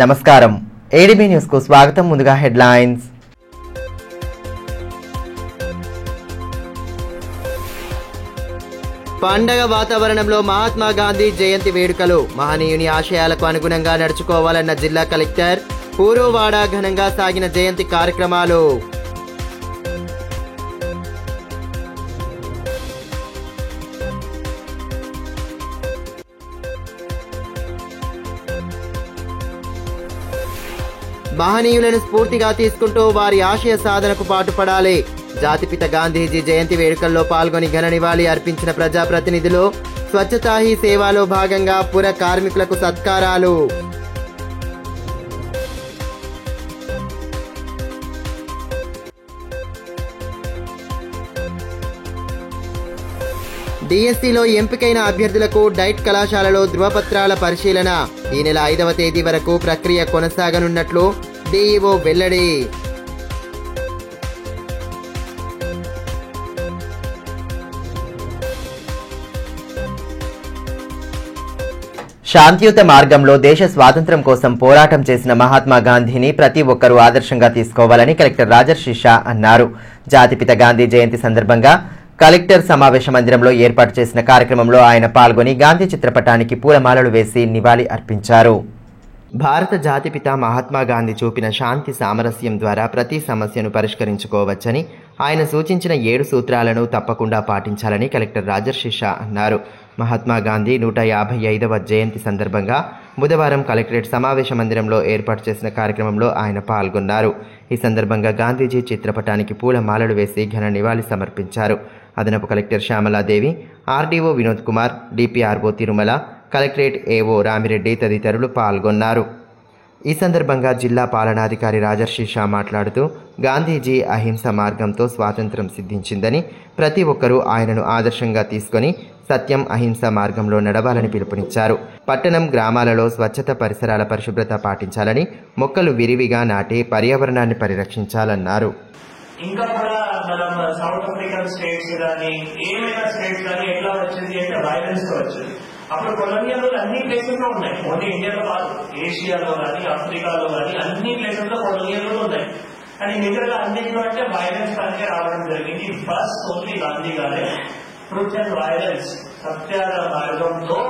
నమస్కారం ADB news కు స్వాగతం. ముందుగా హెడ్లైన్స్. పండగ వాతావరణంలో మహాత్మా గాంధీ జయంతి వేడుకలు. మహనీయుని ఆశయాలకు అనుగుణంగా నడుచుకోవాలన్న జిల్లా కలెక్టర్. పూర్వవాడ ఘనంగా సాగిన జయంతి కార్యక్రమాలు. మహనీయులను స్ఫూర్తిగా తీసుకుంటూ వారి ఆశయ సాధనకు పాటుపడాలి. జాతిపిత గాంధీజీ జయంతి వేడుకల్లో పాల్గొని ఘన నివాళి అర్పించిన ప్రజాప్రతినిధులు. స్వచ్ఛతా హీ సేవలో భాగంగా పుర కార్మికులకు సత్కారాలు. డిఎస్సిలో ఎంపికైన అభ్యర్థులకు డైట్ కళాశాలలో ధృవపత్రాల పరిశీలన. ఈ నెల 5వ తేదీ వరకు ప్రక్రియ కొనసాగనున్నట్లు డిఈఓ వెల్లడి. శాంతియుత మార్గంలో దేశ స్వాతంత్ర్యం కోసం పోరాటం చేసిన మహాత్మా గాంధీని ప్రతి ఒక్కరూ ఆదర్శంగా తీసుకోవాలని కలెక్టర్ రాజర్షి షా అన్నారు. జాతిపిత గాంధీ జయంతి సందర్భంగా కలెక్టర్ సమావేశ మందిరంలో ఏర్పాటు చేసిన కార్యక్రమంలో ఆయన పాల్గొని గాంధీ చిత్రపటానికి పూలమాలలు వేసి నివాళి అర్పించారు. భారత జాతిపిత మహాత్మా గాంధీ చూపిన శాంతి సామరస్యం ద్వారా ప్రతి సమస్యను పరిష్కరించుకోవచ్చని, ఆయన సూచించిన 7 సూత్రాలను తప్పకుండా పాటించాలని కలెక్టర్ రాజర్షి షా అన్నారు. మహాత్మా గాంధీ 155వ జయంతి సందర్భంగా బుధవారం కలెక్టరేట్ సమావేశ మందిరంలో ఏర్పాటు చేసిన కార్యక్రమంలో ఆయన పాల్గొన్నారు. ఈ సందర్భంగా గాంధీజీ చిత్రపటానికి పూలమాలలు వేసి ఘన నివాళి సమర్పించారు. అదనపు collector Shyamala Devi, RDO Vinod Kumar, DPRO Tirumala, collectorate AO Ramireddy తదితరులు పాల్గొన్నారు. ఈ సందర్భంగా జిల్లా పాలనాధికారి రాజర్షి షా మాట్లాడుతూ, గాంధీజీ అహింస మార్గంతో స్వాతంత్ర్యం సిద్ధించిందని, ప్రతి ఒక్కరూ ఆయనను ఆదర్శంగా తీసుకొని సత్యం అహింస మార్గంలో నడవాలని పిలుపునిచ్చారు. పట్టణం గ్రామాలలో స్వచ్ఛత, పరిసరాల పరిశుభ్రత పాటించాలని, మొక్కలు విరివిగా నాటి పర్యావరణాన్ని పరిరక్షించాలన్నారు. ఇంకా కూడా మనం సౌత్ ఆఫ్రికన్ స్టేట్స్ కానీ ఏమైనా స్టేట్స్ కానీ ఎట్లా వచ్చింది అంటే వైలెన్స్ తో వచ్చింది. అప్పుడు కొలంబియాలో అన్ని ప్లేసెస్ లో ఉన్నాయి, ఓన్లీ ఇండియాలో కాదు, ఏషియాలో కానీ ఆఫ్రికాలో కానీ అన్ని ప్లేసెస్ లో కొలంబియాలో ఉన్నాయి. కానీ మిగతా అన్నింటిలో అంటే వైలెన్స్ పనికే రావడం జరిగింది. ఫస్ట్ ఓన్లీ గాంధీ గారే ట్రూత్ అండ్ వైలెన్స్, సత్యాల మార్గంతో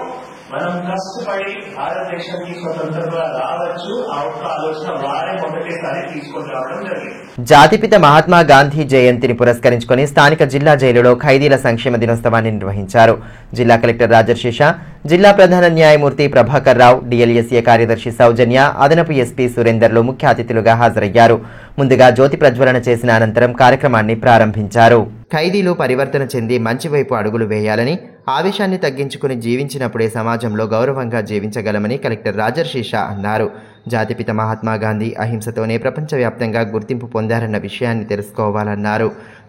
మనం కష్టపడి భారతదేశానికి స్వతంత్రంగా రావచ్చు, ఆ ఒక్క ఆలోచన వారే మొదటిసారి తీసుకొని రావడం జరిగింది. జాతిపిత మహాత్మా గాంధీ జయంతిని పురస్కరించుకొని స్థానిక జిల్లా జైలులో ఖైదీల సంక్షేమ దినోత్సవాన్ని నిర్వహించారు. జిల్లా కలెక్టర్ రాజర్షి షా, జిల్లా ప్రధాన న్యాయమూర్తి ప్రభాకర్ రావు, డిఎల్ఎస్ఏ కార్యదర్శి సౌజన్య, అదనపు ఎస్పీ సురేందర్లు ముఖ్య అతిథులుగా హాజరయ్యారు. ముందుగా జ్యోతి ప్రజ్వలన చేసిన అనంతరం కార్యక్రమాన్ని ప్రారంభించారు. ఖైదీలు పరివర్తన చెంది మంచి వైపు అడుగులు వేయాలని, ఆవేశాన్ని తగ్గించుకుని జీవించినప్పుడే సమాజంలో గౌరవంగా జీవించగలమని కలెక్టర్ రాజర్షి షా అన్నారు. జాతిపిత మహాత్మా గాంధీ అహింసతోనే ప్రపంచవ్యాప్తంగా గుర్తింపు పొందారన్న విషయాన్ని తెలుసుకోవాలన్నారు.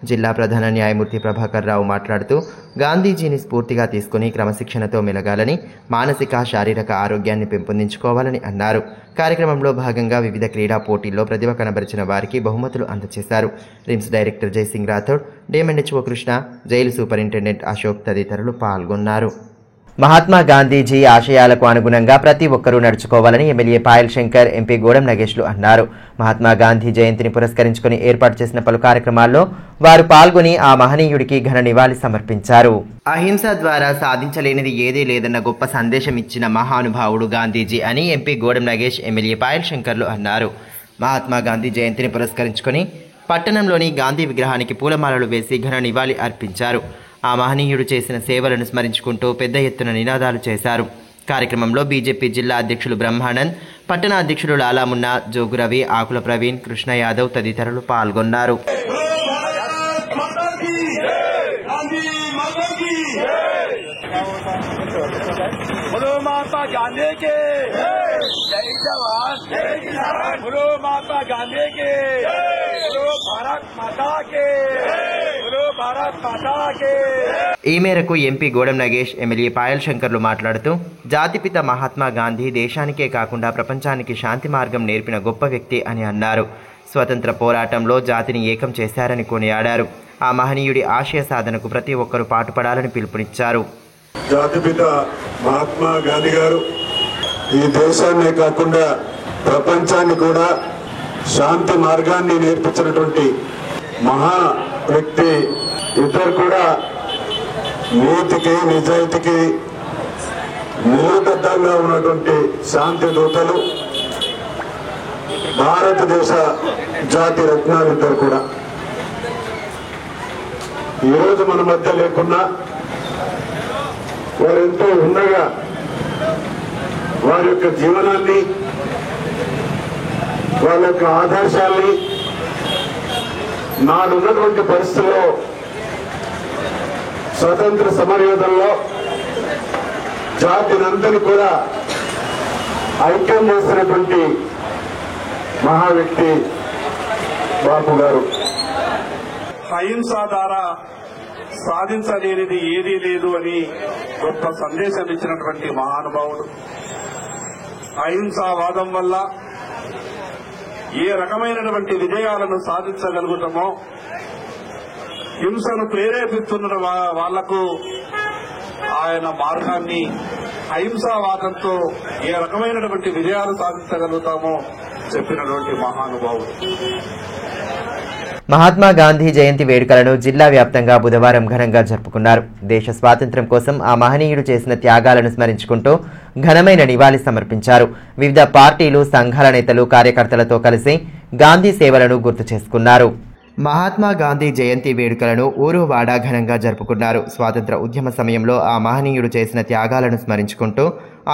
జిల్లా ప్రధాన న్యాయమూర్తి ప్రభాకర్ రావు మాట్లాడుతూ, గాంధీజీని స్ఫూర్తిగా తీసుకుని క్రమశిక్షణతో మెలగాలని, మానసిక శారీరక ఆరోగ్యాన్ని పెంపొందించుకోవాలని అన్నారు. కార్యక్రమంలో భాగంగా వివిధ క్రీడా పోటీల్లో ప్రతిభ కనబరిచిన వారికి బహుమతులు అందజేశారు. RIMS director Jaising Rathod, DM&HO Krishna, jail superintendent Ashok తదితరులు పాల్గొన్నారు. మహాత్మా గాంధీజీ ఆశయాలకు అనుగుణంగా ప్రతి ఒక్కరూ నడుచుకోవాలని ఎమ్మెల్యే పాయల్ శంకర్, ఎంపీ గోడం నగేష్లు అన్నారు. మహాత్మా గాంధీ జయంతిని పురస్కరించుకుని ఏర్పాటు చేసిన పలు కార్యక్రమాల్లో వారు పాల్గొని ఆ మహనీయుడికి ఘన నివాళి సమర్పించారు. అహింస ద్వారా సాధించలేనిది ఏదీ లేదన్న గొప్ప సందేశం ఇచ్చిన మహానుభావుడు గాంధీజీ అని ఎంపీ గోడం నగేష్, ఎమ్మెల్యే పాయల్ శంకర్లు అన్నారు. మహాత్మా గాంధీ జయంతిని పురస్కరించుకుని పట్టణంలోని గాంధీ విగ్రహానికి పూలమాలలు వేసి ఘన నివాళి అర్పించారు. ఆ మహనీయుడు చేసిన సేవలను స్మరించుకుంటూ పెద్ద ఎత్తున నినాదాలు చేశారు. కార్యక్రమంలో బీజేపీ జిల్లా అధ్యక్షులు బ్రహ్మానంద్, పట్టణ అధ్యక్షులు లాలామున్నా, జోగురవి, ఆకుల ప్రవీణ్, కృష్ణ యాదవ్ తదితరులు పాల్గొన్నారు. ఈ మేరకు ఎంపీ గోడం నగేష్, ఎమ్మెల్యే పాయల్ శంకర్లు మాట్లాడుతూ, జాతిపిత మహాత్మా గాంధీ దేశానికే కాకుండా ప్రపంచానికి శాంతి మార్గం నేర్పిన గొప్ప వ్యక్తి అని అన్నారు. స్వతంత్ర పోరాటంలో జాతిని ఏకం చేశారని కొనియాడారు. ఆ మహనీయుడి ఆశయ సాధనకు ప్రతి ఒక్కరూ పాటుపడాలని పిలుపునిచ్చారు. జాతిపిత మహాత్మా గాంధీ గారు ఈ దేశాన్నే కాకుండా ప్రపంచాన్ని కూడా శాంతి మార్గాన్ని నేర్పించినటువంటి మహా వ్యక్తి. ఇద్దరు కూడా నీతికి నిజాయితీకి నిలబద్ధంగా ఉన్నటువంటి శాంతి దూతలు, భారతదేశ జాతి రత్నాలు ఇద్దరు కూడా. ఈరోజు మన మధ్య లేకున్నా వారు ఎంతో ఉండగా వారి యొక్క జీవనాన్ని, వాళ్ళ యొక్క ఆదర్శాల్ని నాడున్నటువంటి పరిస్థితుల్లో స్వతంత్ర సమరయోధంలో జాతినందరినీ కూడా ఐక్యం చేసినటువంటి మహా వ్యక్తి బాపు గారు. అహింస ద్వారా సాధించలేనిది ఏదీ లేదు అని గొప్ప సందేశం ఇచ్చినటువంటి మహానుభావుడు. అహింసావాదం వల్ల ఏ రకమైనటువంటి విజయాలను సాధించగలుగుతామో, హింసను ప్రేరేపిస్తున్న వాళ్లకు ఆయన మార్గాన్ని, అహింసావాదంతో ఏ రకమైనటువంటి విజయాలు సాధించగలుగుతామో చెప్పినటువంటి మహానుభావుడు. మహాత్మా గాంధీ జయంతి వేడుకలను జిల్లా వ్యాప్తంగా బుధవారం ఘనంగా జరుపుకున్నారు. దేశ స్వాతంత్ర్యం కోసం ఆ మహనీయుడు చేసిన త్యాగాలను స్మరించుకుంటూ ఘనమైన నివాళి సమర్పించారు. వివిధ పార్టీలు, సంఘాల నేతలు, కార్యకర్తలతో కలిసి గాంధీ సేవలను గుర్తు చేసుకున్నారు. మహాత్మా గాంధీ జయంతి వేడుకలను ఊరువాడ ఘనంగా జరుపుకున్నారు. స్వాతంత్ర ఉద్యమ సమయంలో ఆ మహనీయుడు చేసిన త్యాగాలను స్మరించుకుంటూ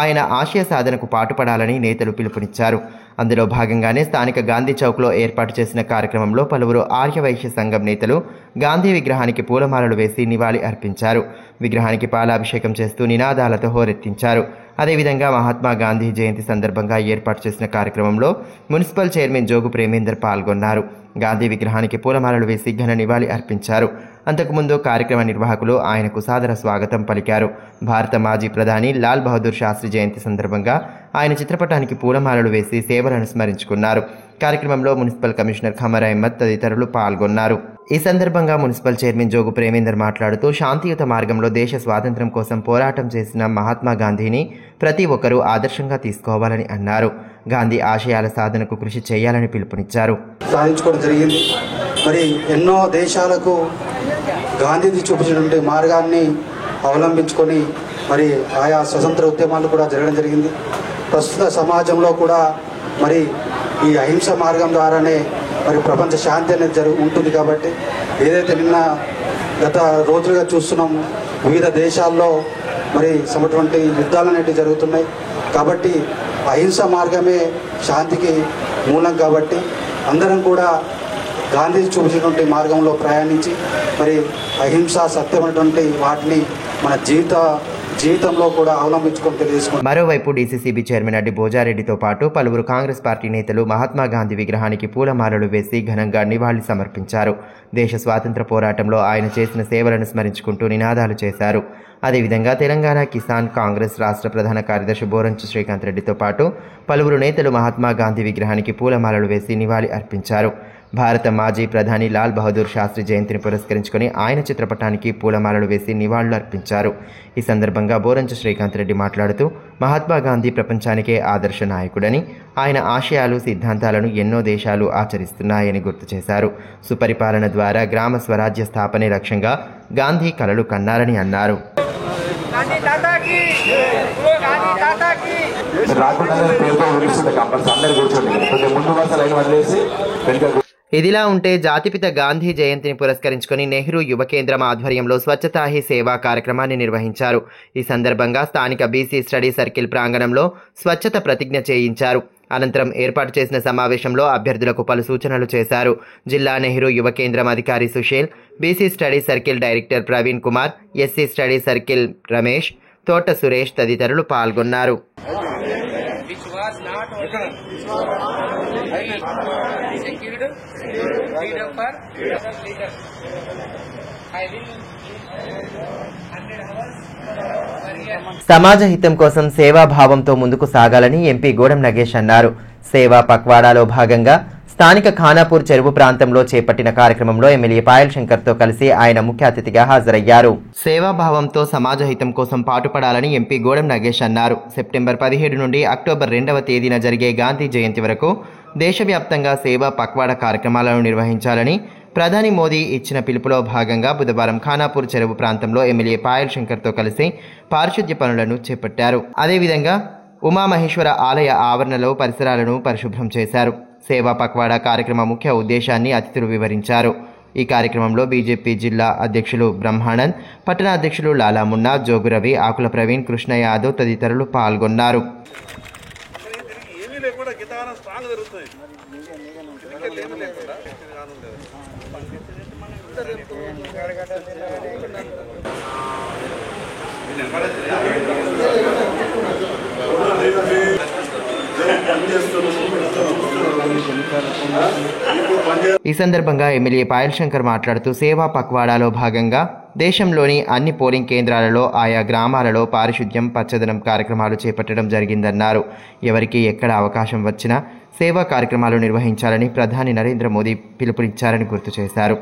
ఆయన ఆశయ సాధనకు పాటుపడాలని నేతలు పిలుపునిచ్చారు. అందులో భాగంగానే స్థానిక గాంధీ చౌక్లో ఏర్పాటు చేసిన కార్యక్రమంలో పలువురు ఆర్యవైశ్య సంఘం నేతలు గాంధీ విగ్రహానికి పూలమాలలు వేసి నివాళి అర్పించారు. విగ్రహానికి పాలాభిషేకం చేస్తూ నినాదాలతో హోరెత్తించారు. అదేవిధంగా మహాత్మా గాంధీ జయంతి సందర్భంగా ఏర్పాటు చేసిన కార్యక్రమంలో మున్సిపల్ చైర్మన్ జోగు ప్రేమేందర్ పాల్గొన్నారు. గాంధీ విగ్రహానికి పూలమాలలు వేసి ఘన నివాళి అర్పించారు. అంతకుముందు కార్యక్రమ నిర్వాహకులు ఆయనకు సాదర స్వాగతం పలికారు. భారత మాజీ ప్రధాని లాల్ బహదూర్ శాస్త్రి జయంతి సందర్భంగా ఆయన చిత్రపటానికి పూలమాలలు వేసి సేవలను స్మరించుకున్నారు. కార్యక్రమంలో మున్సిపల్ కమిషనర్ ఖమర్ అహ్మద్ తదితరులు పాల్గొన్నారు. ఈ సందర్భంగా మున్సిపల్ చైర్మన్ జోగు ప్రేమేందర్ మాట్లాడుతూ శాంతియుత మార్గంలో దేశ స్వాతంత్ర్యం కోసం పోరాటం చేసిన మహాత్మా గాంధీని ప్రతి ఒక్కరూ ఆదర్శంగా తీసుకోవాలని అన్నారు. గాంధీ ఆశయాల సాధనకు కృషి చేయాలని పిలుపునిచ్చారు. సాధించుకోవడం జరిగింది. మరి ఎన్నో దేశాలకు గాంధీజీ చూపించినటువంటి మార్గాన్ని అవలంబించుకొని మరి ఆయా స్వతంత్ర ఉద్యమాలు కూడా జరగడం జరిగింది. ప్రస్తుత సమాజంలో కూడా మరి ఈ అహింస మార్గం ద్వారానే మరి ప్రపంచ శాంతి అనేది ఉంటుంది. కాబట్టి ఏదైతే నిన్న గత రోజులుగా చూస్తున్నాం, వివిధ దేశాల్లో మరి సమటువంటి యుద్ధాలు అనేవి జరుగుతున్నాయి. కాబట్టి అహింస మార్గమే శాంతికి మూలం. కాబట్టి అందరం కూడా గాంధీ చూపించినటువంటి మార్గంలో ప్రయాణించి మరి అహింస, సత్యమైనటువంటి వాటిని మన జీవితంలో కూడా అవలంబించుకొని తెలియజేసుకుంటారు. మరోవైపు డీసీసీబీ చైర్మన్ అడ్డి భోజారెడ్డితో పాటు పలువురు కాంగ్రెస్ పార్టీ నేతలు మహాత్మా గాంధీ విగ్రహానికి పూలమాలలు వేసి ఘనంగా నివాళి సమర్పించారు. దేశ స్వాతంత్ర పోరాటంలో ఆయన చేసిన సేవలను స్మరించుకుంటూ నినాదాలు చేశారు. అదేవిధంగా తెలంగాణ కిసాన్ కాంగ్రెస్ రాష్ట్ర ప్రధాన కార్యదర్శి బోరంచు శ్రీకాంత్ రెడ్డితో పాటు పలువురు నేతలు మహాత్మా గాంధీ విగ్రహానికి పూలమాలలు వేసి నివాళి అర్పించారు. భారత మాజీ ప్రధాని లాల్ బహదూర్ శాస్త్రి జయంతిని పురస్కరించుకొని ఆయన చిత్రపటానికి పూలమాలలు వేసి నివాళులు అర్పించారు. ఈ సందర్భంగా బోరంచు శ్రీకాంత్ రెడ్డి మాట్లాడుతూ మహాత్మా గాంధీ ప్రపంచానికే ఆదర్శ నాయకుడని, ఆయన ఆశయాలు, సిద్ధాంతాలను ఎన్నో దేశాలు ఆచరిస్తున్నాయని గుర్తు చేశారు. సుపరిపాలన ద్వారా గ్రామ స్వరాజ్య స్థాపనే లక్ష్యంగా గాంధీ కలలు కన్నారని అన్నారు. ఇదిలా ఉంటే జాతిపిత గాంధీ జయంతిని పురస్కరించుకొని నెహ్రూ యువ కేంద్రం ఆధ్వర్యంలో స్వచ్ఛతా హీ సేవా కార్యక్రమాన్ని నిర్వహించారు. ఈ సందర్భంగా స్థానిక బీసీ స్టడీ సర్కిల్ ప్రాంగణంలో స్వచ్ఛత ప్రతిజ్ఞ చేయించారు. అనంతరం ఏర్పాటు చేసిన సమావేశంలో అభ్యర్థులకు పలు సూచనలు చేశారు. జిల్లా నెహ్రూ యువ కేంద్రం అధికారి Sushil, BC study circle director Praveen Kumar, SC study circle Ramesh, తోట సురేష్ తదితరులు పాల్గొన్నారు. సమాజ హితం కోసం సేవాభావంతో ముందుకు సాగాలని ఎంపీ గూడెం నగేష్ అన్నారు. సేవా పక్వాడాలో భాగంగా స్థానిక ఖానాపూర్ చెరువు ప్రాంతంలో చేపట్టిన కార్యక్రమంలో ఎమ్మెల్యే పాయల్ శంకర్తో కలిసి ఆయన ముఖ్య అతిథిగా హాజరయ్యారు. సేవాభావంతో సమాజ హితం కోసం పాటుపడాలని ఎంపీ గోడెం నాగేష్ అన్నారు. సెప్టెంబర్ 17 నుండి అక్టోబర్ 2వ తేదీన జరిగే గాంధీ జయంతి వరకు దేశవ్యాప్తంగా సేవా పక్వాడా కార్యక్రమాలను నిర్వహించాలని ప్రధాని మోదీ ఇచ్చిన పిలుపులో భాగంగా బుధవారం ఖానాపూర్ చెరువు ప్రాంతంలో ఎమ్మెల్యే పాయల్ శంకర్తో కలిసి పారిశుద్ధ్య పనులను చేపట్టారు. అదేవిధంగా ఉమామహేశ్వర ఆలయ ఆవరణలో పరిసరాలను పరిశుభ్రం చేశారు. సేవా పక్వాడా కార్యక్రమ ముఖ్య ఉద్దేశాన్ని అతిథులు వివరించారు. ఈ కార్యక్రమంలో బీజేపీ జిల్లా అధ్యక్షులు బ్రహ్మానంద్, పట్టణ అధ్యక్షులు లాలా మున్నా, జోగురవి, ఆకుల ప్రవీణ్, కృష్ణ యాదవ్ తదితరులు పాల్గొన్నారు. ఈ సందర్భంగా ఎమ్మెల్యే పాయల్ శంకర్ మాట్లాడుతూ సేవా పక్వాడాలో భాగంగా దేశంలోని అన్ని పోలింగ్ కేంద్రాలలో ఆయా గ్రామాలలో పారిశుద్ధ్యం, పచ్చదనం కార్యక్రమాలు చేపట్టడం జరిగిందన్నారు. ఎవరికి ఎక్కడ అవకాశం వచ్చినా సేవా కార్యక్రమాలు నిర్వహించాలని ప్రధాని నరేంద్ర మోదీ పిలుపునిచ్చారని గుర్తు చేశారు.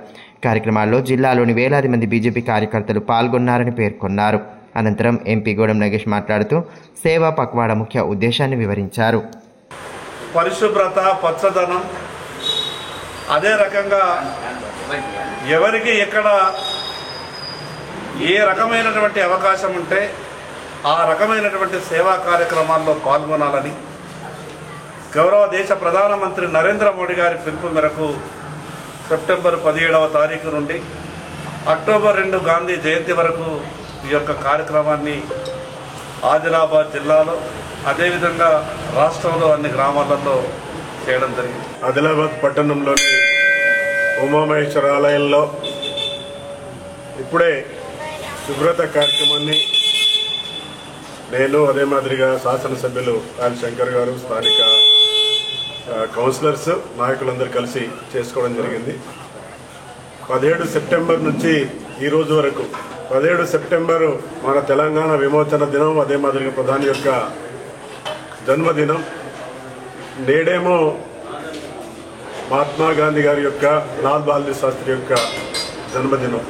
కార్యక్రమాల్లో జిల్లాలోని వేలాది మంది బీజేపీ కార్యకర్తలు పాల్గొన్నారని పేర్కొన్నారు. అనంతరం ఎంపీ గోడెం నాగేష్ మాట్లాడుతూ సేవా పక్వాడా ముఖ్య ఉద్దేశాన్ని వివరించారు. పరిశుభ్రత, పచ్చదనం, అదే రకంగా ఎవరికి ఎక్కడ ఏ రకమైనటువంటి అవకాశం ఉంటే ఆ రకమైనటువంటి సేవా కార్యక్రమాల్లో పాల్గొనాలని గౌరవ దేశ ప్రధానమంత్రి నరేంద్ర మోడీ గారి పిలుపు మేరకు సెప్టెంబర్ 17వ తారీఖు నుండి అక్టోబర్ 2 గాంధీ జయంతి వరకు ఈ యొక్క కార్యక్రమాన్ని ఆదిలాబాద్ జిల్లాలో అదేవిధంగా రాష్ట్రంలో అన్ని గ్రామాలలో చేయడం జరిగింది. ఆదిలాబాద్ పట్టణంలోని ఉమామహేశ్వర ఆలయంలో ఇప్పుడే శుభ్రత కార్యక్రమాన్ని నేను, అదే మాదిరిగా శాసనసభ్యులు పాయల్ శంకర్ గారు, స్థానిక కౌన్సిలర్స్, నాయకులందరూ కలిసి చేసుకోవడం జరిగింది. 17 సెప్టెంబర్ నుంచి ఈ రోజు వరకు 17 సెప్టెంబర్ మన తెలంగాణ విమోచన దినం, అదే మాదిరిగా ప్రధాని యొక్క జన్మదినం. నేడేమో మహాత్మా గాంధీ గారి యొక్క, లాల్ బహదూర్ శాస్త్రి యొక్క జన్మదినం.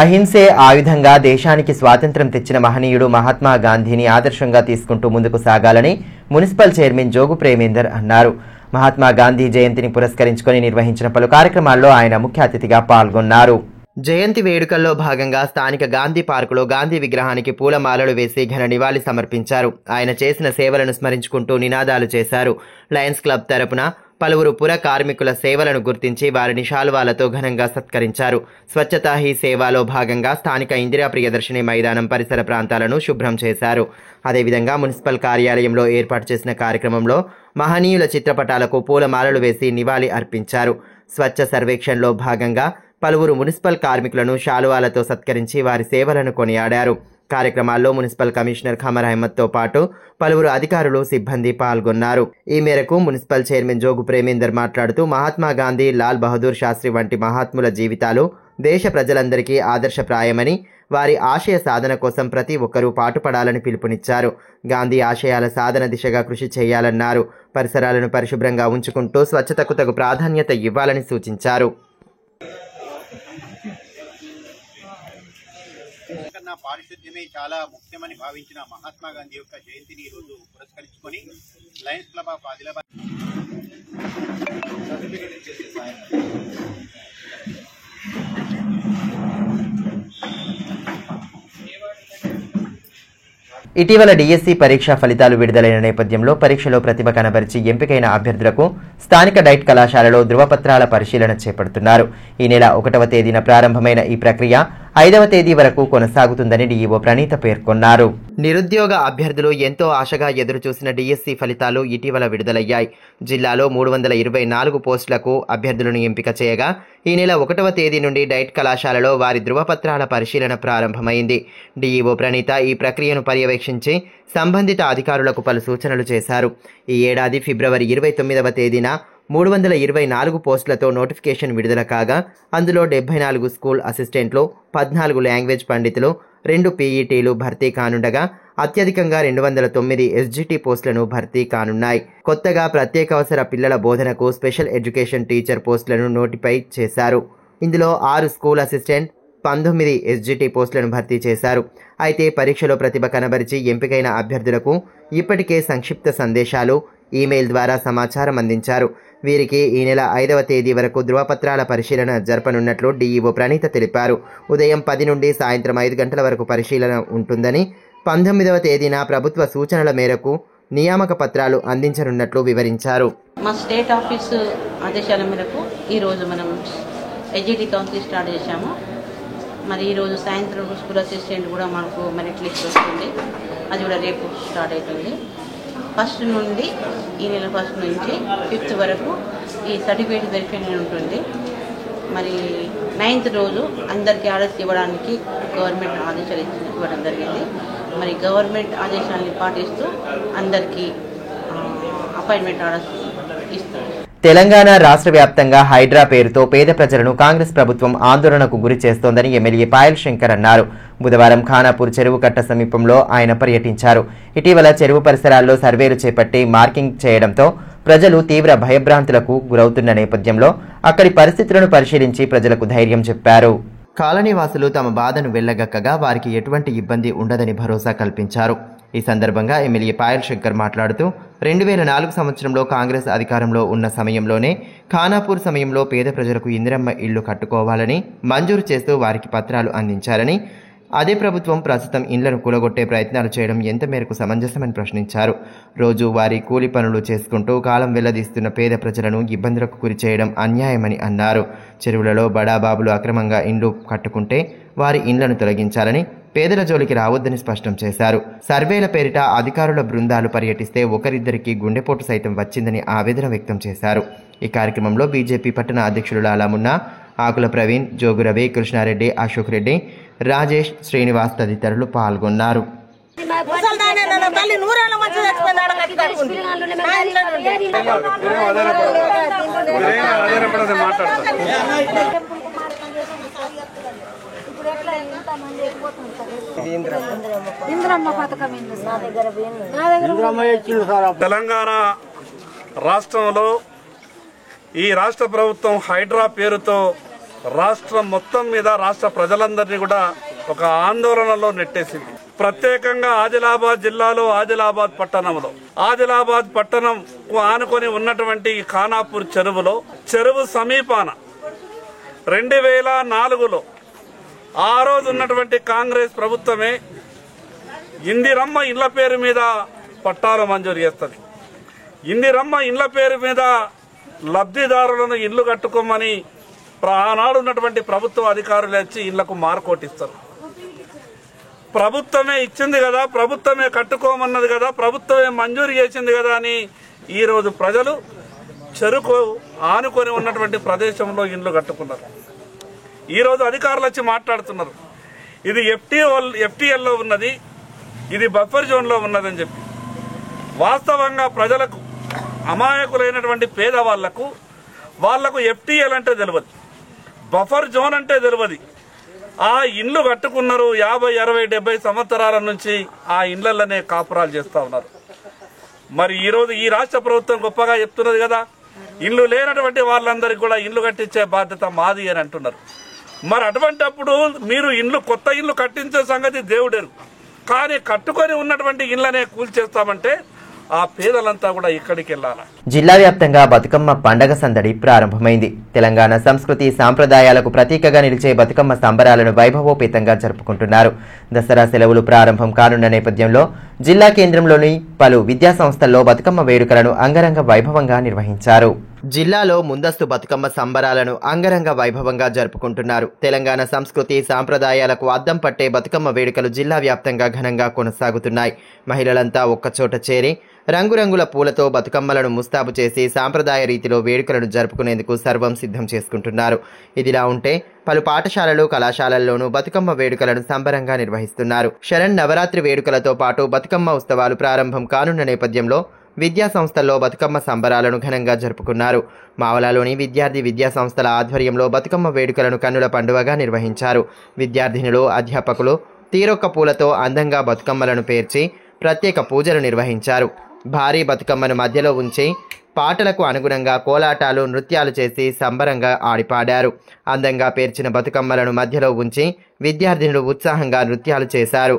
అహింసే ఆయుధంగా దేశానికి స్వాతంత్ర్యం తెచ్చిన మహనీయుడు మహాత్మా గాంధీని ఆదర్శంగా తీసుకుంటూ ముందుకు సాగాలని మున్సిపల్ చైర్మన్ జోగు ప్రేమేందర్ అన్నారు. మహాత్మా గాంధీ జయంతిని పురస్కరించుకొని నిర్వహించిన పలు కార్యక్రమాల్లో ఆయన ముఖ్య అతిథిగా పాల్గొన్నారు. జయంతి వేడుకల్లో భాగంగా స్థానిక గాంధీ పార్కులో గాంధీ విగ్రహానికి పూలమాలలు వేసి ఘన నివాళి సమర్పించారు. ఆయన చేసిన సేవలను స్మరించుకుంటూ నినాదాలు చేశారు. లయన్స్ క్లబ్ తరపున పలువురు పుర కార్మికుల సేవలను గుర్తించి వారిని శాలువాలతో ఘనంగా సత్కరించారు. స్వచ్ఛతా హీ సేవాలో భాగంగా స్థానిక ఇందిరా ప్రియదర్శిని మైదానం పరిసర ప్రాంతాలను శుభ్రం చేశారు. అదేవిధంగా మున్సిపల్ కార్యాలయంలో ఏర్పాటు చేసిన కార్యక్రమంలో మహనీయుల చిత్రపటాలకు పూలమాలలు వేసి నివాళి అర్పించారు. స్వచ్ఛ సర్వేక్షణలో భాగంగా పలువురు మున్సిపల్ కార్మికులను శాలువాలతో సత్కరించి వారి సేవలను కొనియాడారు. కార్యక్రమాల్లో మున్సిపల్ కమిషనర్ ఖమర్ అహ్మద్తో పాటు పలువురు అధికారులు, సిబ్బంది పాల్గొన్నారు. ఈ మేరకు మున్సిపల్ చైర్మన్ జోగు ప్రేమేందర్ మాట్లాడుతూ మహాత్మా గాంధీ, లాల్ బహదూర్ శాస్త్రి వంటి మహాత్ముల జీవితాలు దేశ ప్రజలందరికీ ఆదర్శప్రాయమని, వారి ఆశయ సాధన కోసం ప్రతి ఒక్కరూ పాటుపడాలని పిలుపునిచ్చారు. గాంధీ ఆశయాల సాధన దిశగా కృషి చేయాలన్నారు. పరిసరాలను పరిశుభ్రంగా ఉంచుకుంటూ స్వచ్ఛతకు తగు ప్రాధాన్యత ఇవ్వాలని సూచించారు. పారిశుద్ధ్యమే చాలా ముఖ్యమని భావించిన మహాత్మా గాంధీ యొక్క జయంతిని ఈరోజు పురస్కరించుకొని లయన్స్ క్లబ్ ఆఫ్ ఆదిలాబాద్ ఇటీవల డిఎస్సి పరీక్షా ఫలితాలు విడుదలైన నేపథ్యంలో పరీక్షలో ప్రతిభ కనబరిచి ఎంపికైన అభ్యర్థులకు స్థానిక డైట్ కళాశాలలో ధృవపత్రాల పరిశీలన చేపడుతున్నారు. ఈ నెల 1వ తేదీన ప్రారంభమైన ఈ ప్రక్రియ 5వ తేదీ వరకు కొనసాగుతుందని డీఈఓ ప్రణీత పేర్కొన్నారు. నిరుద్యోగ అభ్యర్థులు ఎంతో ఆశగా ఎదురుచూసిన డిఎస్సి ఫలితాలు ఇటీవల విడుదలయ్యాయి. జిల్లాలో 324 పోస్టులకు అభ్యర్థులను ఎంపిక చేయగా ఈ నెల 1వ తేదీ నుండి డైట్ కళాశాలలో వారి ధృవపత్రాల పరిశీలన ప్రారంభమైంది. డీఈఓ ప్రణీత ఈ ప్రక్రియను పర్యవేక్షించి సంబంధిత అధికారులకు పలు సూచనలు చేశారు. ఈ ఏడాది ఫిబ్రవరి 29వ తేదీన 324 పోస్టులతో నోటిఫికేషన్ విడుదల కాగా అందులో 74 స్కూల్ అసిస్టెంట్లు, 14 లాంగ్వేజ్ పండితులు, 2 పీఈటీలు భర్తీ కానుండగా అత్యధికంగా 209 ఎస్జిటి పోస్టులను భర్తీ కానున్నాయి. కొత్తగా ప్రత్యేక అవసర పిల్లల బోధనకు స్పెషల్ ఎడ్యుకేషన్ టీచర్ పోస్టులను నోటిఫై చేశారు. ఇందులో 6 స్కూల్ అసిస్టెంట్, 19 ఎస్జిటి పోస్టులను భర్తీ చేశారు. అయితే పరీక్షలో ప్రతిభ కనబరిచి ఎంపికైన అభ్యర్థులకు ఇప్పటికే సంక్షిప్త సందేశాలు, ఈమెయిల్ ద్వారా సమాచారం అందించారు. వీరికి ఈ నెల 5వ తేదీ వరకు ధృవపత్రాల పరిశీలన జరపనున్నట్లు డీఈఓ ప్రణీత తెలిపారు. ఉదయం 10 నుండి సాయంత్రం 5 గంటల వరకు పరిశీలన ఉంటుందని, 19వ తేదీన ప్రభుత్వ సూచనల మేరకు నియామక పత్రాలు అందించనున్నట్లు వివరించారు. మా స్టేట్ ఆఫీసు ఆదేశాల మేరకు ఈరోజు మనం ఎస్జిటి కౌన్సిలింగ్ స్టార్ట్ చేశాము. మరి ఈరోజు సాయంత్రం స్కూల్ అసిస్టెంట్ కూడా మనకు మెరిట్ లిస్ట్ వస్తుంది. అది కూడా రేపు స్టార్ట్ అవుతుంది. 1 నుండి ఈ నెల 1 నుంచి 5th వరకు ఈ సర్టిఫికేట్ వెరిఫికేషన్ ఉంటుంది. మరి 9th రోజు అందరికీ ఆర్డర్స్ ఇవ్వడానికి గవర్నమెంట్ ఆదేశాలు ఇవ్వడం జరిగింది. మరి గవర్నమెంట్ ఆదేశాలని పాటిస్తూ అందరికీ అపాయింట్మెంట్ ఆర్డర్స్ ఇస్తారు. తెలంగాణ రాష్ట్ర వ్యాప్తంగా హైడ్రా పేరుతో పేద ప్రజలను కాంగ్రెస్ ప్రభుత్వం ఆందోళనకు గురి చేస్తోందని ఎమ్మెల్యే పాయల్ శంకర్ అన్నారు. బుధవారం ఖానాపూర్ చెరువు కట్ట సమీపంలో ఆయన పర్యటించారు. ఇటీవల చెరువు పరిసరాల్లో సర్వేలు చేపట్టి మార్కింగ్ చేయడంతో ప్రజలు తీవ్ర భయభ్రాంతులకు గురవుతున్న నేపథ్యంలో అక్కడి పరిస్థితులను పరిశీలించి ప్రజలకు ధైర్యం చెప్పారు. కాలనీవాసులు తమ బాధను వెళ్లగక్కగా వారికి ఎటువంటి ఇబ్బంది ఉండదని భరోసా కల్పించారు. ఈ సందర్భంగా ఎమ్మెల్యే పాయల్ శంకర్ మాట్లాడుతూ 2004 సంవత్సరంలో కాంగ్రెస్ అధికారంలో ఉన్న సమయంలోనే ఖానాపూర్ సమయంలో పేద ప్రజలకు ఇందిరమ్మ ఇళ్లు కట్టుకోవాలని మంజూరు చేస్తూ వారికి పత్రాలు అందించారని, అదే ప్రభుత్వం ప్రస్తుతం ఇండ్లను కూలగొట్టే ప్రయత్నాలు చేయడం ఎంత మేరకు సమంజసమని ప్రశ్నించారు. రోజు వారి కూలి పనులు చేసుకుంటూ కాలం వెళ్లదీస్తున్న పేద ప్రజలను ఇబ్బందులకు గురి చేయడం అన్యాయమని అన్నారు. చెరువులలో బడాబాబులు అక్రమంగా ఇండ్లు కట్టుకుంటే వారి ఇండ్లను తొలగించాలని, పేదల జోలికి రావద్దని స్పష్టం చేశారు. సర్వేల పేరిట అధికారుల బృందాలు పర్యటిస్తే ఒకరిద్దరికి గుండెపోటు సైతం వచ్చిందని ఆవేదన వ్యక్తం చేశారు. ఈ కార్యక్రమంలో బీజేపీ పట్టణ అధ్యక్షులు లాలామున్నా, ఆకుల ప్రవీణ్, జోగు రవి, కృష్ణారెడ్డి, అశోక్ రెడ్డి, రాజేష్, శ్రీనివాస్ తదితరులు పాల్గొన్నారు. తెలంగాణ రాష్ట్రంలో ఈ రాష్ట్ర ప్రభుత్వం హైడ్రా పేరుతో రాష్ట్రం మొత్తం మీద రాష్ట్ర ప్రజలందరినీ కూడా ఒక ఆందోళనలో నెట్టేసింది. ప్రత్యేకంగా ఆదిలాబాద్ జిల్లాలో ఆదిలాబాద్ పట్టణంలో ఆదిలాబాద్ పట్టణం ఆనుకొని ఉన్నటువంటి ఖానాపూర్ చెరువులో చెరువు సమీపాన 2004లో ఆ రోజు ఉన్నటువంటి కాంగ్రెస్ ప్రభుత్వమే ఇందిరమ్మ ఇళ్ల పేరు మీద పట్టాలు మంజూరు చేస్తుంది. ఇందిరమ్మ ఇళ్ల పేరు మీద లబ్ధిదారులను ఇళ్లు కట్టుకోమని ఆనాడు ఉన్నటువంటి ప్రభుత్వ అధికారులు వచ్చి ఇళ్లకు మార్కోటిస్తారు. ప్రభుత్వమే ఇచ్చింది కదా, ప్రభుత్వమే కట్టుకోమన్నది కదా, ప్రభుత్వమే మంజూరు చేసింది కదా అని ఈరోజు ప్రజలు చెరుకు ఆనుకొని ఉన్నటువంటి ప్రదేశంలో ఇళ్లు కట్టుకున్నారు. ఈరోజు అధికారులు వచ్చి మాట్లాడుతున్నారు, ఇది ఎఫ్టీఎల్లో ఉన్నది, ఇది బఫర్ జోన్లో ఉన్నదని చెప్పి. వాస్తవంగా ప్రజలకు, అమాయకులైనటువంటి పేదవాళ్లకు వాళ్లకు ఎఫ్టీఎల్ అంటే తెలియదు, బఫర్ జోన్ అంటే తెలియదు. ఆ ఇండ్లు కట్టుకున్నారు. 50, 60, 70 సంవత్సరాల నుంచి ఆ ఇండ్లలోనే కాపురాలు చేస్తూ ఉన్నారు. మరి ఈరోజు ఈ రాష్ట్ర ప్రభుత్వం గొప్పగా చెప్తున్నది కదా, ఇల్లు లేనటువంటి వాళ్ళందరికీ కూడా ఇల్లు కట్టించే బాధ్యత మాది అని అంటున్నారు. మరి అటువంటిప్పుడు మీరు కొత్త ఇల్లు కట్టించే సంగతి దేవుడెరు, కానీ కట్టుకొని ఉన్నటువంటి ఇళ్లనే కూల్చేస్తామంటే ఆ పేదలంతా కూడా ఇక్కడికి వెళ్ళాలి. జిల్లా వ్యాప్తంగా బతుకమ్మ పండగ సందడి ప్రారంభమైంది. తెలంగాణ సంస్కృతి సాంప్రదాయాలకు ప్రతీకగా నిలిచే బతుకమ్మ సంబరాలను వైభవోపేతంగా జరుపుకుంటున్నారు. దసరా సెలవులు ప్రారంభం కానున్న నేపథ్యంలో జిల్లా కేంద్రంలోని పలు విద్యా సంస్థల్లో బతుకమ్మ వేడుకలను అంగరంగ వైభవంగా నిర్వహించారు. జిల్లాలో ముందస్తు బతుకమ్మ సంబరాలను అంగరంగ వైభవంగా జరుపుకుంటున్నారు. తెలంగాణ సంస్కృతి సాంప్రదాయాలకు అద్దం పట్టే బతుకమ్మ వేడుకలు జిల్లా వ్యాప్తంగా ఘనంగా కొనసాగుతున్నాయి. మహిళలంతా ఒక్కచోట చేరి రంగురంగుల పూలతో బతుకమ్మలను ముస్తాబు చేసి సాంప్రదాయ రీతిలో వేడుకలను జరుపుకునేందుకు సర్వం సిద్ధం చేసుకుంటున్నారు. ఇదిలా ఉంటే పలు పాఠశాలలు, కళాశాలల్లోనూ బతుకమ్మ వేడుకలను సంబరంగా నిర్వహిస్తున్నారు. శరణ్ నవరాత్రి వేడుకలతో పాటు బతుకమ్మ ఉత్సవాలు ప్రారంభం కానున్న నేపథ్యంలో విద్యా సంస్థల్లో బతుకమ్మ సంబరాలను ఘనంగా జరుపుకున్నారు. మావలాలోని విద్యా సంస్థల ఆధ్వర్యంలో బతుకమ్మ వేడుకలను కన్నుల పండువగా నిర్వహించారు. విద్యార్థినులు, అధ్యాపకులు తీరొక్క పూలతో అందంగా బతుకమ్మలను పేర్చి ప్రత్యేక పూజలు నిర్వహించారు. భారీ బతుకమ్మను మధ్యలో ఉంచి పాటలకు అనుగుణంగా కోలాటాలు, నృత్యాలు చేసి సంబరంగా ఆడిపాడారు. అందంగా పేర్చిన బతుకమ్మలను మధ్యలో ఉంచి విద్యార్థినులు ఉత్సాహంగా నృత్యాలు చేశారు.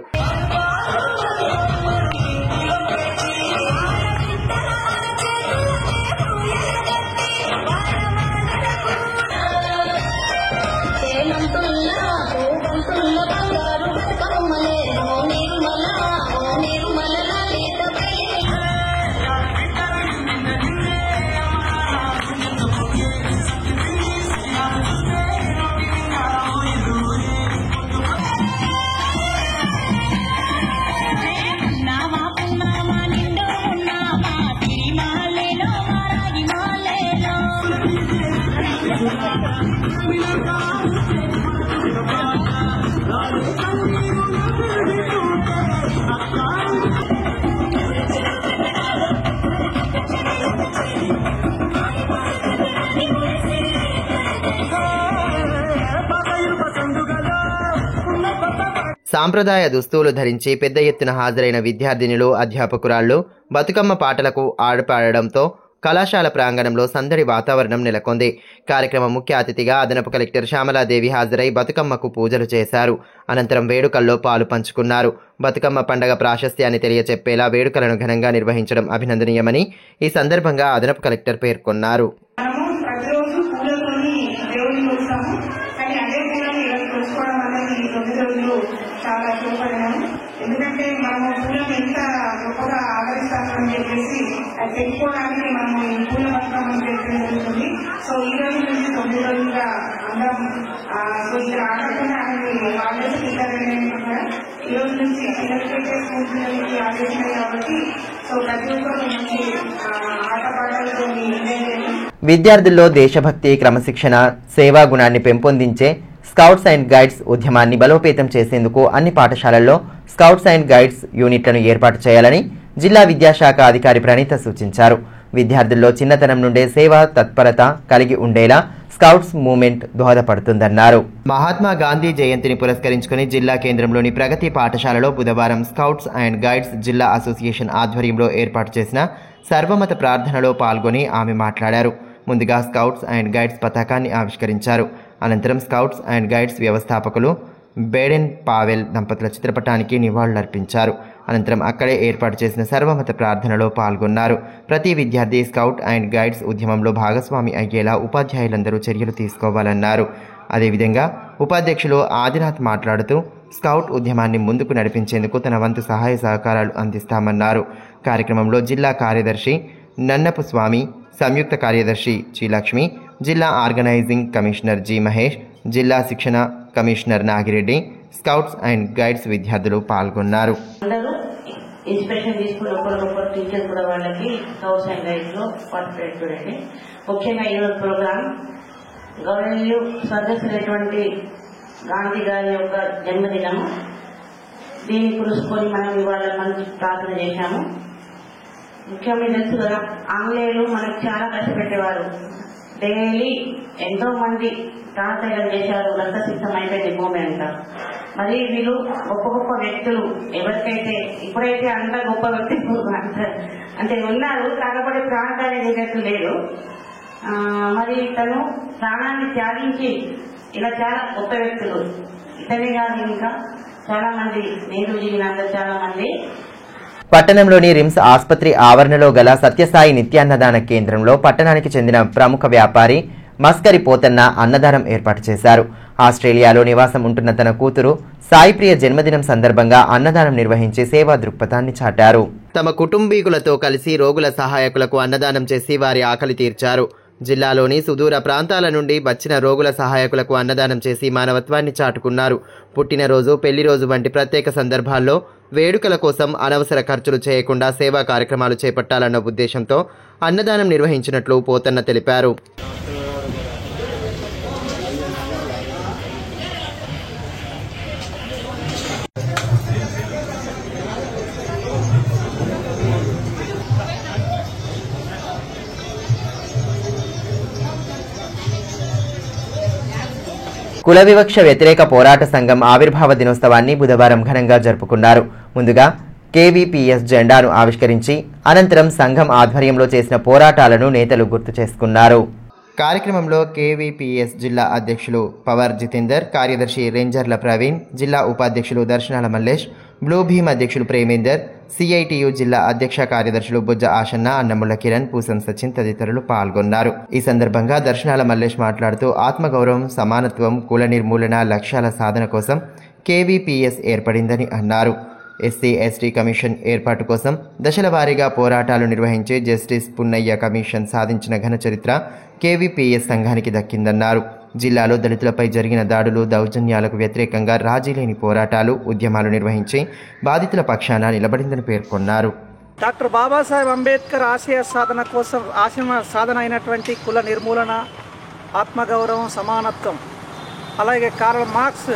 సాంప్రదాయ దుస్తులు ధరించి పెద్ద ఎత్తున హాజరైన విద్యార్థినులు, అధ్యాపకురాళ్లు బతుకమ్మ పాటలకు ఆడపాడడంతో కళాశాల ప్రాంగణంలో సందడి వాతావరణం నెలకొంది. కార్యక్రమం ముఖ్య అతిథిగా అదనపు కలెక్టర్ శ్యామలాదేవి హాజరై బతుకమ్మకు పూజలు చేశారు. అనంతరం వేడుకల్లో పాలు పంచుకున్నారు. బతుకమ్మ పండగ ప్రాశస్త్యాన్ని తెలియచెప్పేలా వేడుకలను ఘనంగా నిర్వహించడం అభినందనీయమని ఈ సందర్భంగా అదనపు కలెక్టర్ పేర్కొన్నారు. చాలా శుభపరిణామం. ఎందుకంటే మనము పూలను ఎంత గొప్పగా ఆదరిస్తామని చెప్పేసి అది తెలుసుకోవడానికి మనము ఈ పూల బతుకమ్మను చేయడం జరుగుతుంది. సో ఈ రోజు నుంచి 9 రోజులుగా అందరం ఇక్కడ ఆడకుండా ఆలోచన ఇస్తారని ఈ రోజు నుంచి పిల్లలకైతే స్కూల్ పిల్లలకి ఆలోచన కాబట్టి సో ప్రతి ఒక్కరు మంచి ఆటపాటలతో విద్యార్థుల్లో దేశభక్తి, క్రమశిక్షణ, సేవా గుణాన్ని పెంపొందించే స్కౌట్స్ అండ్ గైడ్స్ ఉద్యమాన్ని బలోపేతం చేసేందుకు అన్ని పాఠశాలల్లో స్కౌట్స్ అండ్ గైడ్స్ యూనిట్లను ఏర్పాటు చేయాలని జిల్లా విద్యాశాఖ అధికారి ప్రణీత సూచించారు. విద్యార్థుల్లో చిన్నతనం నుండే సేవా తత్పరత కలిగి ఉండేలా స్కౌట్స్ మూవ్మెంట్ దోహదపడుతుందన్నారు. మహాత్మా గాంధీ జయంతిని పురస్కరించుకుని జిల్లా కేంద్రంలోని ప్రగతి పాఠశాలలో బుధవారం స్కౌట్స్ అండ్ గైడ్స్ జిల్లా అసోసియేషన్ ఆధ్వర్యంలో ఏర్పాటు చేసిన సర్వమత ప్రార్థనలో పాల్గొని ఆమె మాట్లాడారు. ముందుగా స్కౌట్స్ అండ్ గైడ్స్ పతాకాన్ని ఆవిష్కరించారు. అనంతరం స్కౌట్స్ అండ్ గైడ్స్ వ్యవస్థాపకులు బేడెన్ పావెల్ దంపతుల చిత్రపటానికి నివాళులర్పించారు. అనంతరం అక్కడే ఏర్పాటు చేసిన సర్వమత ప్రార్థనలో పాల్గొన్నారు. ప్రతి విద్యార్థి స్కౌట్ అండ్ గైడ్స్ ఉద్యమంలో భాగస్వామి అయ్యేలా ఉపాధ్యాయులందరూ చర్యలు తీసుకోవాలన్నారు. అదేవిధంగా ఉపాధ్యక్షులు ఆదినాథ్ మాట్లాడుతూ స్కౌట్ ఉద్యమాన్ని ముందుకు నడిపించేందుకు తన వంతు సహాయ సహకారాలు అందిస్తామన్నారు. కార్యక్రమంలో జిల్లా కార్యదర్శి నన్నపు స్వామి, సంయుక్త కార్యదర్శి జి లక్ష్మి, జిల్లా ఆర్గనైజింగ్ కమిషనర్ జి మహేష్, జిల్లా శిక్షణ commissioner Nagireddy, scouts and guides విద్యార్థులు పాల్గొన్నారు. ఇన్స్పిరేషన్ తీసుకుని ఒకరికొకరు టీచర్ కూడా వాళ్ళకి స్కౌట్స్ అండ్ గైడ్స్ లో పార్టిసిపేట్ చూడండి. ముఖ్యంగా ఈరోజు ప్రోగ్రాం గౌరవనీయులు స్వర్గస్థులైనటువంటి గాంధీ గారి యొక్క జన్మదినం. దీన్ని పురుచుకొని మనం ఇవాళ మంచి ప్రార్థన చేశాము. ముఖ్యంగా తెలుసు కదా, ఆంగ్లేయులు మనకు చాలా కష్టపెట్టేవారు. డైలీ ఎంతో మంది ప్రాణత్యాగం చేశారు. రక్త సిద్ధం అయిపోయింది మూమెంట్. మరి వీళ్ళు గొప్ప గొప్ప వ్యక్తులు ఎవరికైతే ఇప్పుడైతే అంత గొప్ప వ్యక్తులు అంటే ఉన్నారు, కాకపోతే ప్రాణత్యాగం చేసేట్టు లేదు. మరి తను ప్రాణాన్ని త్యాగించి ఇలా చాలా గొప్ప వ్యక్తులు ఇతనే కాదు ఇంకా చాలా మంది నెహ్రూజీ చాలా మంది. పట్టణంలోని రిమ్స్ ఆసుపత్రి ఆవరణలో గల సత్యసాయి నిత్యాన్నదాన కేంద్రంలో పట్టణానికి చెందిన ప్రముఖ వ్యాపారి మస్కరి పోతన్న అన్నదానం ఏర్పాటు చేశారు. ఆస్ట్రేలియాలో నివాసం ఉంటున్న తన కూతురు సాయిప్రియ జన్మదినం సందర్భంగా అన్నదానం నిర్వహించి సేవా దృక్పథాన్ని చాటారు. తమ కుటుంబీకులతో కలిసి రోగుల సహాయకులకు అన్నదానం చేసి వారి ఆకలి తీర్చారు. జిల్లాలోని సుదూర ప్రాంతాల నుండి వచ్చిన రోగుల సహాయకులకు అన్నదానం చేసి మానవత్వాన్ని చాటుకున్నారు. పుట్టినరోజు, పెళ్లిరోజు వంటి ప్రత్యేక సందర్భాల్లో వేడుకల కోసం అనవసర ఖర్చులు చేయకుండా సేవా కార్యక్రమాలు చేపట్టాలన్న ఉద్దేశంతో అన్నదానం నిర్వహించినట్లు పోతన్న తెలిపారు. కుల వివక్ష వ్యతిరేక పోరాట సంఘం ఆవిర్భావ దినోత్సవాన్ని బుధవారం ఘనంగా జరుపుకున్నారు. ముందుగా కేవీపీఎస్ జెండాను ఆవిష్కరించి అనంతరం సంఘం ఆధ్వర్యంలో చేసిన పోరాటాలను నేతలు గుర్తు చేసుకున్నారు. కార్యక్రమంలో కేవీపీఎస్ జిల్లా అధ్యక్షులు పవర్ జితేందర్, కార్యదర్శి రేంజర్ల ప్రవీణ్, జిల్లా ఉపాధ్యక్షులు దర్శనాల మల్లేష్, బ్లూ భీమ్ అధ్యక్షులు ప్రేమేందర్, సిఐటియు జిల్లా అధ్యక్ష కార్యదర్శులు బుజ్జ ఆశన్న, అన్నముళ్ల కిరణ్, పూసం సచిన్ తదితరులు పాల్గొన్నారు. ఈ సందర్భంగా దర్శనాల మల్లేష్ మాట్లాడుతూ ఆత్మగౌరవం, సమానత్వం, కుల నిర్మూలన లక్ష్యాల సాధన కోసం కేవీపీఎస్ ఏర్పడిందని అన్నారు. ఎస్సీ ఎస్టీ కమిషన్ ఏర్పాటు కోసం దశల వారీగా పోరాటాలు నిర్వహించి జస్టిస్ పున్నయ్య కమిషన్ సాధించిన ఘన చరిత్ర కేవీపీఎస్ సంఘానికి దక్కిందన్నారు. జిల్లాలో దళితులపై జరిగిన దాడులు, దౌర్జన్యాలకు వ్యతిరేకంగా రాజీలేని పోరాటాలు, ఉద్యమాలు నిర్వహించి బాధితుల పక్షాన నిలబడిందని పేర్కొన్నారు. డాక్టర్ బాబాసాహెబ్ అంబేద్కర్ ఆశయ సాధన అయినటువంటి కుల నిర్మూలన, ఆత్మగౌరవం, సమానత్వం, అలాగే కార్ల్ మార్క్స్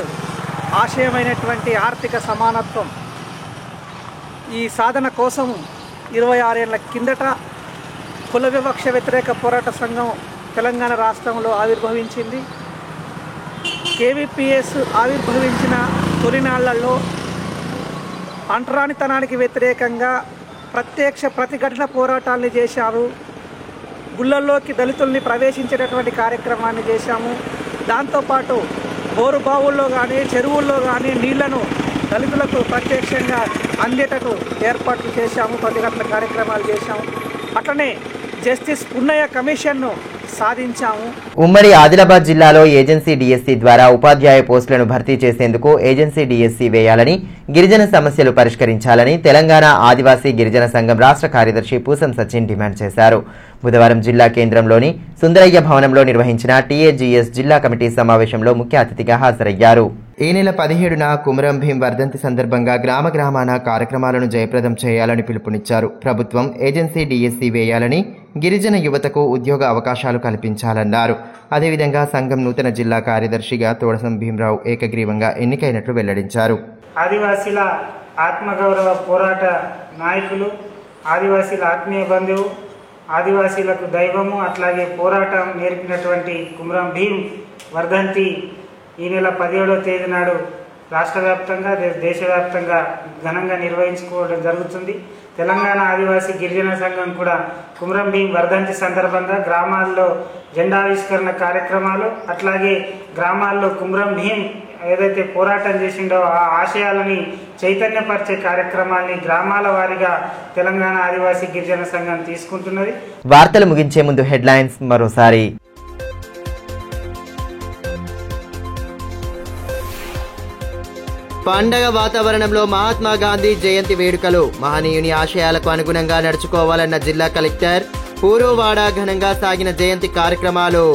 ఆశయమైనటువంటి ఆర్థిక సమానత్వం, ఈ సాధన కోసం 26 ఏళ్ల కిందట కుల వివక్ష వ్యతిరేక పోరాట సంఘం తెలంగాణ రాష్ట్రంలో ఆవిర్భవించింది. కేవీపీఎస్ ఆవిర్భవించిన తొలినాళ్లలో అంటరానితనానికి వ్యతిరేకంగా ప్రత్యక్ష ప్రతిఘటన పోరాటాన్ని చేశారు. గుళ్ళల్లోకి దళితుల్ని ప్రవేశించేటటువంటి కార్యక్రమాన్ని చేశాము. దాంతోపాటు బోరుబావుల్లో కానీ చెరువుల్లో కానీ నీళ్లను దళితులకు ప్రత్యక్షంగా అందేటకు ఏర్పాట్లు చేశాము. ప్రతిఘటన కార్యక్రమాలు చేశాము. అట్లనే జస్టిస్ పున్నయ్య కమిషన్ను సాధించాము. ఉమ్మడి ఆదిలాబాద్ జిల్లాలో ఏజెన్సీ డిఎస్సి ద్వారా ఉపాధ్యాయ పోస్టులను భర్తీ చేసేందుకు ఏజెన్సీ డిఎస్సి వేయాలని, గిరిజన సమస్యలు పరిష్కరించాలని తెలంగాణ ఆదివాసీ గిరిజన సంఘం రాష్ట్ర కార్యదర్శి పూసం సచిన్ డిమాండ్ చేశారు. బుధవారం జిల్లా కేంద్రంలోని సుందరయ్య భవనంలో నిర్వహించిన టీఏజీఎస్ జిల్లా కమిటీ సమావేశంలో ముఖ్య అతిథిగా హాజరయ్యారు. ఈ నెల 17న కుమరం భీం వర్ధంతి సందర్భంగా గ్రామ గ్రామాన కార్యక్రమాలను జయప్రదం చేయాలని పిలుపునిచ్చారు. ప్రభుత్వం ఏజెన్సీ డిఎస్సి వేయాలని, గిరిజన యువతకు ఉద్యోగ అవకాశాలు కల్పించాలన్నారు. అదేవిధంగా సంఘం నూతన జిల్లా కార్యదర్శిగా తోడసం భీమరావు ఏకగ్రీవంగా ఎన్నికైనట్లు వెల్లడించారు. ఆదివాసీల ఆత్మగౌరవ పోరాట నాయకులు, ఆదివాసీల ఆత్మీయ బంధువు, ఆదివాసీలకు దైవము, అట్లాగే పోరాటం నేర్పినటువంటి కుమరం భీం వర్ధంతి ఈ నెల 17వ తేదీ నాడు రాష్ట్ర వ్యాప్తంగా దేశవ్యాప్తంగా ఘనంగా నిర్వహించుకోవడం జరుగుతుంది. తెలంగాణ ఆదివాసీ గిరిజన సంఘం కూడా కుమరం భీం వర్ధంతి సందర్భంగా గ్రామాల్లో జెండావిష్కరణ కార్యక్రమాలు, అట్లాగే గ్రామాల్లో కుమరం భీం ఏదైతే పోరాటం చేసిండో ఆ ఆశయాలని చైతన్యపరిచే కార్యక్రమాన్ని గ్రామాల వారీగా తెలంగాణ ఆదివాసీ గిరిజన సంఘం తీసుకుంటున్నది. వార్తలు ముగించే ముందు హెడ్లైన్స్ మరోసారి. పండగ వాతావరణంలో మహాత్మా గాంధీ జయంతి వేడుకలు, మహనీయుని ఆశయాలకు అనుగుణంగా నడుచుకోవాలన్న జిల్లా కలెక్టర్. పూర్వవాడ ఘనంగా సాగిన జయంతి కార్యక్రమాలు.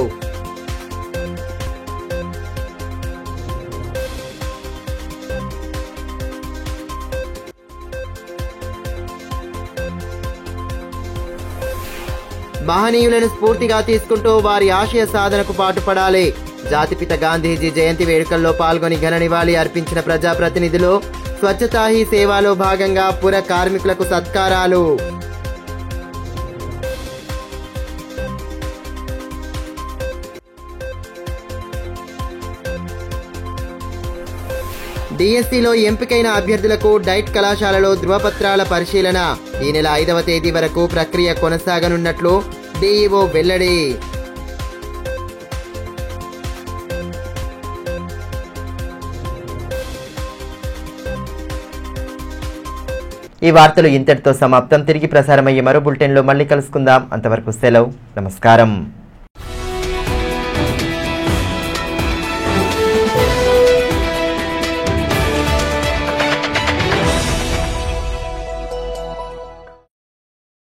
మహనీయులను స్ఫూర్తిగా తీసుకుంటూ వారి ఆశయ సాధనకు పాటుపడాలి. జాతిపిత గాంధీజీ జయంతి వేడుకల్లో పాల్గొని ఘన నివాళి అర్పించిన ప్రజాప్రతినిధులు. స్వచ్ఛతా హీ సేవలో భాగంగా పుర కార్మికులకు సత్కారాలు. డిఎస్సిలో ఎంపికైన అభ్యర్థులకు డైట్ కళాశాలలో ధృవపత్రాల పరిశీలన. ఈ నెల 5వ తేదీ వరకు ప్రక్రియ కొనసాగనున్నట్లు డిఈఓ వెల్లడి. ఈ వార్తలు ఇంతటితో సమాప్తం. తిరిగి ప్రసారమయ్యే మరో బులెటిన్లో మళ్ళీ కలుసుకుందాం. అంతవరకు సెలవు. నమస్కారం.